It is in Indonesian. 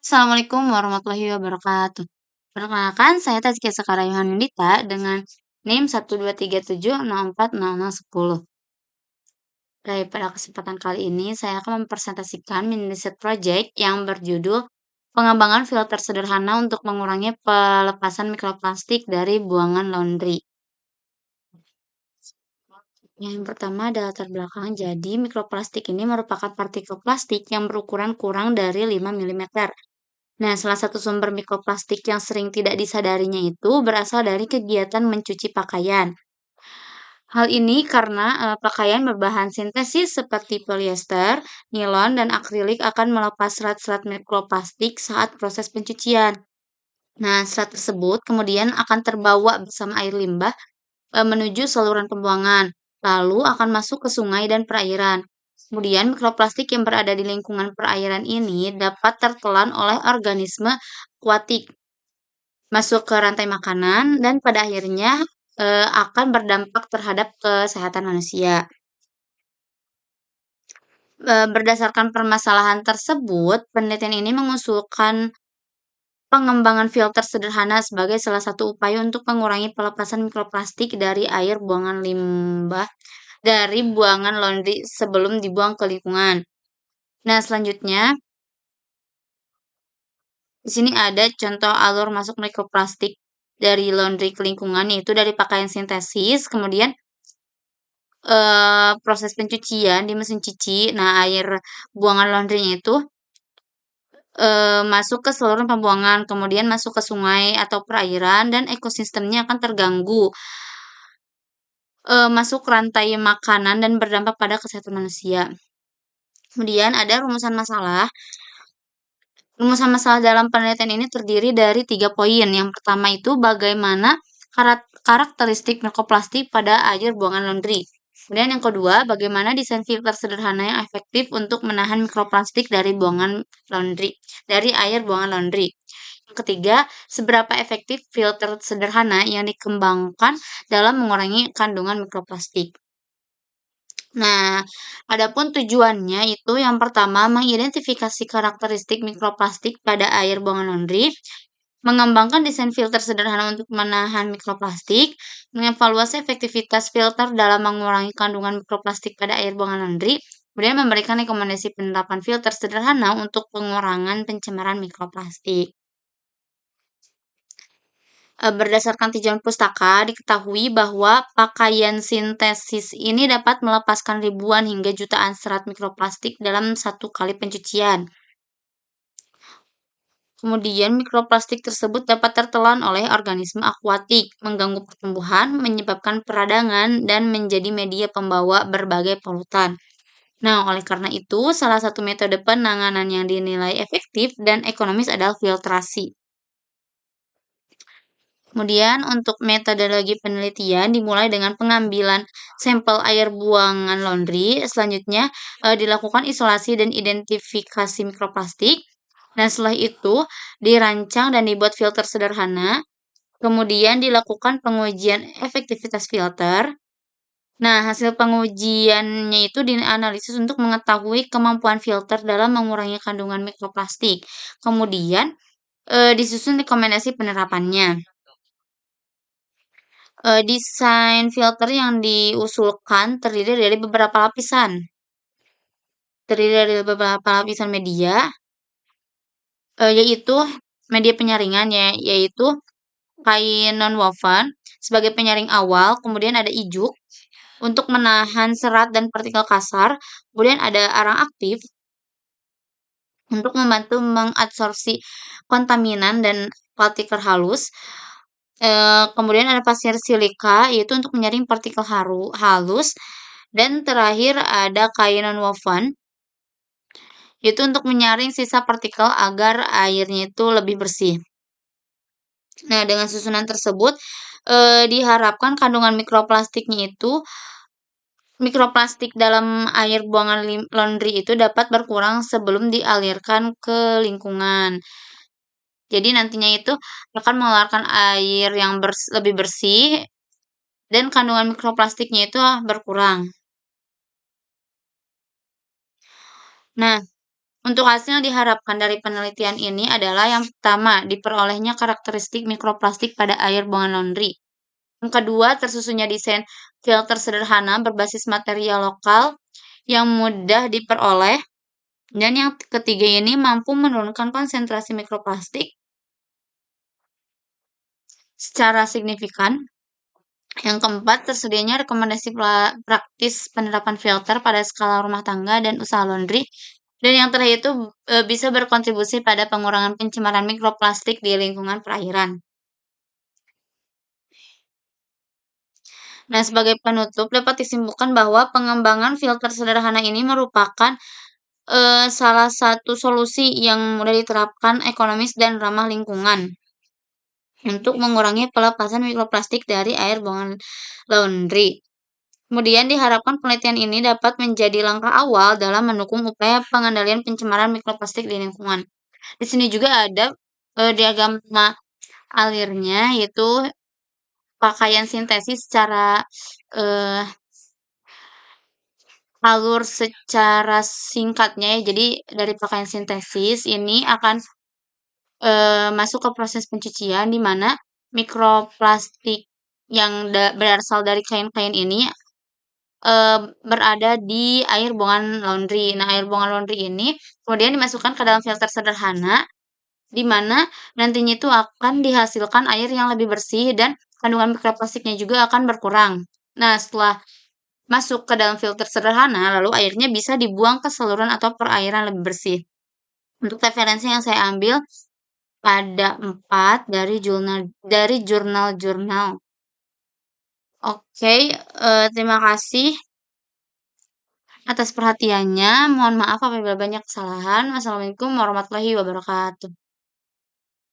Assalamualaikum warahmatullahi wabarakatuh. Perkenalkan, saya Tazkia Sekara Yohanudita dengan NIM 123704010. Baik, pada kesempatan kali ini saya akan mempresentasikan mini riset project yang berjudul Pengembangan filter sederhana untuk mengurangi pelepasan mikroplastik dari buangan laundry. Yang pertama adalah latar belakang. Jadi, mikroplastik ini merupakan partikel plastik yang berukuran kurang dari 5 mm. Nah, salah satu sumber mikroplastik yang sering tidak disadarinya itu berasal dari kegiatan mencuci pakaian. Hal ini karena pakaian berbahan sintesis seperti polyester, nilon, dan akrilik akan melepas serat-serat mikroplastik saat proses pencucian. Nah, serat tersebut kemudian akan terbawa bersama air limbah menuju saluran pembuangan, lalu akan masuk ke sungai dan perairan. Kemudian mikroplastik yang berada di lingkungan perairan ini dapat tertelan oleh organisme akuatik, masuk ke rantai makanan, dan pada akhirnya akan berdampak terhadap kesehatan manusia. Berdasarkan permasalahan tersebut, penelitian ini mengusulkan pengembangan filter sederhana sebagai salah satu upaya untuk mengurangi pelepasan mikroplastik dari air buangan limbah dari buangan laundry sebelum dibuang ke lingkungan. Nah, selanjutnya di sini ada contoh alur masuk mikroplastik dari laundry ke lingkungan, yaitu dari pakaian sintesis, kemudian proses pencucian di mesin cuci. Nah, air buangan laundry-nya itu masuk ke saluran pembuangan, kemudian masuk ke sungai atau perairan, dan ekosistemnya akan terganggu, masuk rantai makanan dan berdampak pada kesehatan manusia. Kemudian ada rumusan masalah. Rumusan masalah dalam penelitian ini terdiri dari 3 poin. Yang pertama itu bagaimana karakteristik mikroplastik pada air buangan laundry. Kemudian yang kedua, bagaimana desain filter sederhana yang efektif untuk menahan mikroplastik dari air buangan laundry. Yang ketiga, seberapa efektif filter sederhana yang dikembangkan dalam mengurangi kandungan mikroplastik. Nah, adapun tujuannya itu yang pertama mengidentifikasi karakteristik mikroplastik pada air buangan laundry, mengembangkan desain filter sederhana untuk menahan mikroplastik, mengevaluasi efektivitas filter dalam mengurangi kandungan mikroplastik pada air buangan laundry, kemudian memberikan rekomendasi penerapan filter sederhana untuk pengurangan pencemaran mikroplastik. Berdasarkan tinjauan pustaka, diketahui bahwa pakaian sintesis ini dapat melepaskan ribuan hingga jutaan serat mikroplastik dalam satu kali pencucian. Kemudian mikroplastik tersebut dapat tertelan oleh organisme akuatik, mengganggu pertumbuhan, menyebabkan peradangan, dan menjadi media pembawa berbagai polutan. Nah, oleh karena itu, salah satu metode penanganan yang dinilai efektif dan ekonomis adalah filtrasi. Kemudian untuk metodologi penelitian dimulai dengan pengambilan sampel air buangan laundry, selanjutnya dilakukan isolasi dan identifikasi mikroplastik. Nah, setelah itu dirancang dan dibuat filter sederhana, kemudian dilakukan pengujian efektivitas filter. Nah, hasil pengujiannya itu dianalisis untuk mengetahui kemampuan filter dalam mengurangi kandungan mikroplastik. Kemudian disusun rekomendasi penerapannya. Desain filter yang diusulkan terdiri dari beberapa lapisan media, yaitu media penyaringan yaitu kain nonwoven sebagai penyaring awal, kemudian ada ijuk untuk menahan serat dan partikel kasar, kemudian ada arang aktif untuk membantu mengadsorpsi kontaminan dan partikel halus. Kemudian ada pasir silika, yaitu untuk menyaring partikel halus, dan terakhir ada kain nonwoven, yaitu untuk menyaring sisa partikel agar airnya itu lebih bersih. Nah, dengan susunan tersebut, diharapkan kandungan mikroplastik dalam air buangan laundry itu dapat berkurang sebelum dialirkan ke lingkungan. Jadi nantinya itu akan mengeluarkan air yang lebih bersih dan kandungan mikroplastiknya itu berkurang. Nah, Untuk hasil yang diharapkan dari penelitian ini adalah yang pertama, diperolehnya karakteristik mikroplastik pada air buangan laundry. Yang kedua, tersusunnya desain filter sederhana berbasis material lokal yang mudah diperoleh. Dan yang ketiga ini mampu menurunkan konsentrasi mikroplastik secara signifikan. Yang keempat, tersedianya rekomendasi praktis penerapan filter pada skala rumah tangga dan usaha laundry. Dan yang terakhir itu bisa berkontribusi pada pengurangan pencemaran mikroplastik di lingkungan perairan. Nah, sebagai penutup dapat disimpulkan bahwa pengembangan filter sederhana ini merupakan salah satu solusi yang mudah diterapkan, ekonomis dan ramah lingkungan untuk mengurangi pelepasan mikroplastik dari air buangan laundry. Kemudian diharapkan penelitian ini dapat menjadi langkah awal dalam mendukung upaya pengendalian pencemaran mikroplastik di lingkungan. Di sini juga ada diagram alirnya, yaitu pakaian sintesis secara eh, alur secara singkatnya ya. Jadi dari pakaian sintesis ini akan masuk ke proses pencucian di mana mikroplastik yang berasal dari kain-kain ini berada di air buangan laundry. Nah, air buangan laundry ini kemudian dimasukkan ke dalam filter sederhana, di mana nantinya itu akan dihasilkan air yang lebih bersih dan kandungan mikroplastiknya juga akan berkurang. Nah, setelah masuk ke dalam filter sederhana, lalu airnya bisa dibuang ke saluran atau perairan lebih bersih. Untuk referensi yang saya ambil ada 4 dari jurnal-jurnal. Oke, terima kasih atas perhatiannya. Mohon maaf apabila banyak kesalahan. Wassalamualaikum warahmatullahi wabarakatuh.